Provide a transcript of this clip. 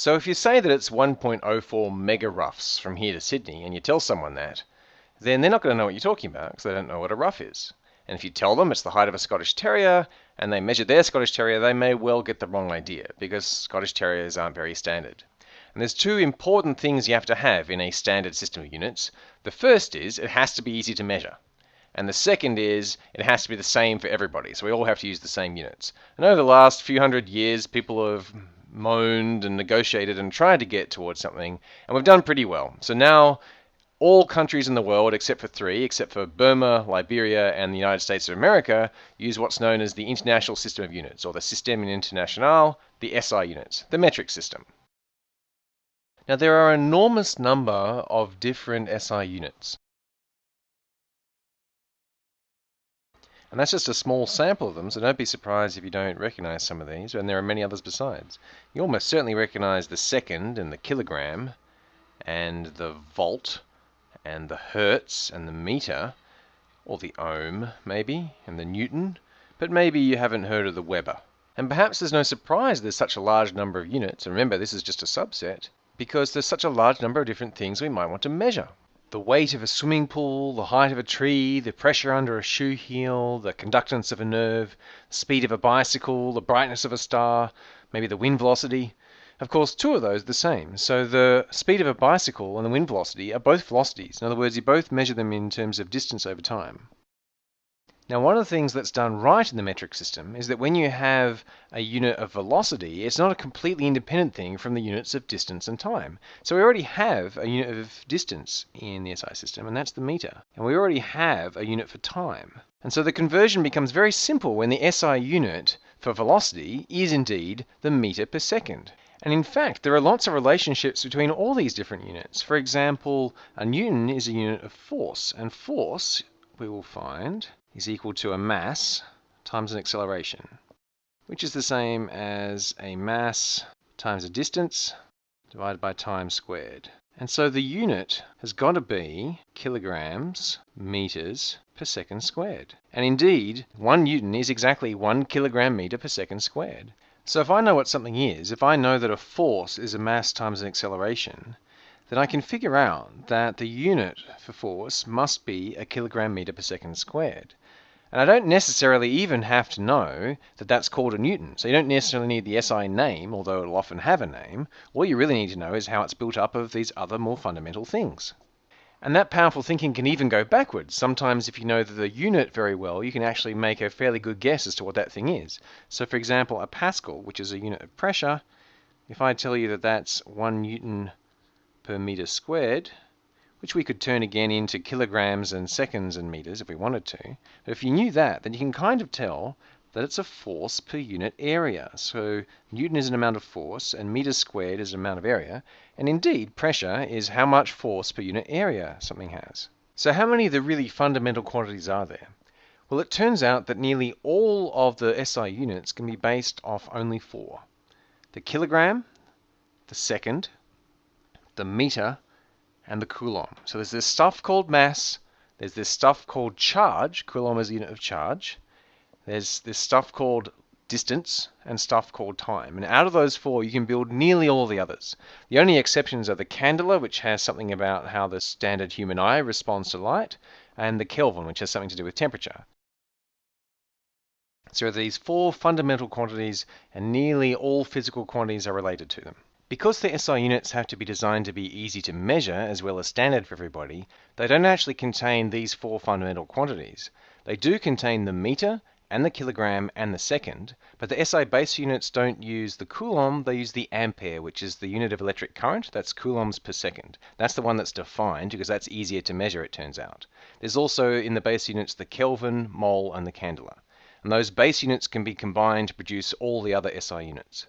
So if you say that it's 1.04 megaroughs from here to Sydney, and you tell someone that, then they're not going to know what you're talking about because they don't know what a rough is. And if you tell them it's the height of a Scottish Terrier, and they measure their Scottish Terrier, they may well get the wrong idea because Scottish Terriers aren't very standard. And there's two important things you have to have in a standard system of units. The first is it has to be easy to measure. And the second is it has to be the same for everybody, so we all have to use the same units. And over the last few hundred years, people have moaned and negotiated and tried to get towards something, and we've done pretty well. So now all countries in the world, except for three, except for Burma, Liberia, and the United States of America, use what's known as the International System of Units, or the Système International, the SI units, the metric system. Now there are an enormous number of different SI units. And that's just a small sample of them, so don't be surprised if you don't recognize some of these, and there are many others besides. You almost certainly recognize the second and the kilogram, and the volt, and the hertz, and the meter, or the ohm, maybe, and the newton, but maybe you haven't heard of the Weber. And perhaps there's no surprise there's such a large number of units, and remember this is just a subset, because there's such a large number of different things we might want to measure. The weight of a swimming pool, the height of a tree, the pressure under a shoe heel, the conductance of a nerve, the speed of a bicycle, the brightness of a star, maybe the wind velocity. Of course, two of those are the same. So the speed of a bicycle and the wind velocity are both velocities. In other words, you both measure them in terms of distance over time. Now, one of the things that's done right in the metric system is that when you have a unit of velocity, it's not a completely independent thing from the units of distance and time. So we already have a unit of distance in the SI system, and that's the meter. And we already have a unit for time. And so the conversion becomes very simple when the SI unit for velocity is indeed the meter per second. And in fact, there are lots of relationships between all these different units. For example, a newton is a unit of force, and force, we will find, is equal to a mass times an acceleration, which is the same as a mass times a distance divided by time squared. And so the unit has got to be kilograms meters per second squared. And indeed, 1 newton is exactly 1 kilogram meter per second squared. So if I know what something is, if I know that a force is a mass times an acceleration, then I can figure out that the unit for force must be a kilogram meter per second squared. And I don't necessarily even have to know that that's called a newton. So you don't necessarily need the SI name, although it'll often have a name. All you really need to know is how it's built up of these other more fundamental things. And that powerful thinking can even go backwards. Sometimes if you know the unit very well, you can actually make a fairly good guess as to what that thing is. So for example, a Pascal, which is a unit of pressure, if I tell you that that's 1 newton per meter squared, which we could turn again into kilograms and seconds and meters if we wanted to. But if you knew that, then you can kind of tell that it's a force per unit area. So newton is an amount of force, and meters squared is an amount of area. And indeed, pressure is how much force per unit area something has. So how many of the really fundamental quantities are there? Well, it turns out that nearly all of the SI units can be based off only 4. The kilogram, the second, the meter, and the coulomb. So there's this stuff called mass, there's this stuff called charge, coulomb is a unit of charge, there's this stuff called distance, and stuff called time. And out of those 4, you can build nearly all the others. The only exceptions are the candela, which has something about how the standard human eye responds to light, and the Kelvin, which has something to do with temperature. So these 4 fundamental quantities, and nearly all physical quantities are related to them. Because the SI units have to be designed to be easy to measure as well as standard for everybody, they don't actually contain these 4 fundamental quantities. They do contain the meter and the kilogram and the second, but the SI base units don't use the coulomb, they use the ampere, which is the unit of electric current. That's coulombs per second. That's the one that's defined because that's easier to measure, it turns out. There's also in the base units the Kelvin, mole, and the candela. And those base units can be combined to produce all the other SI units.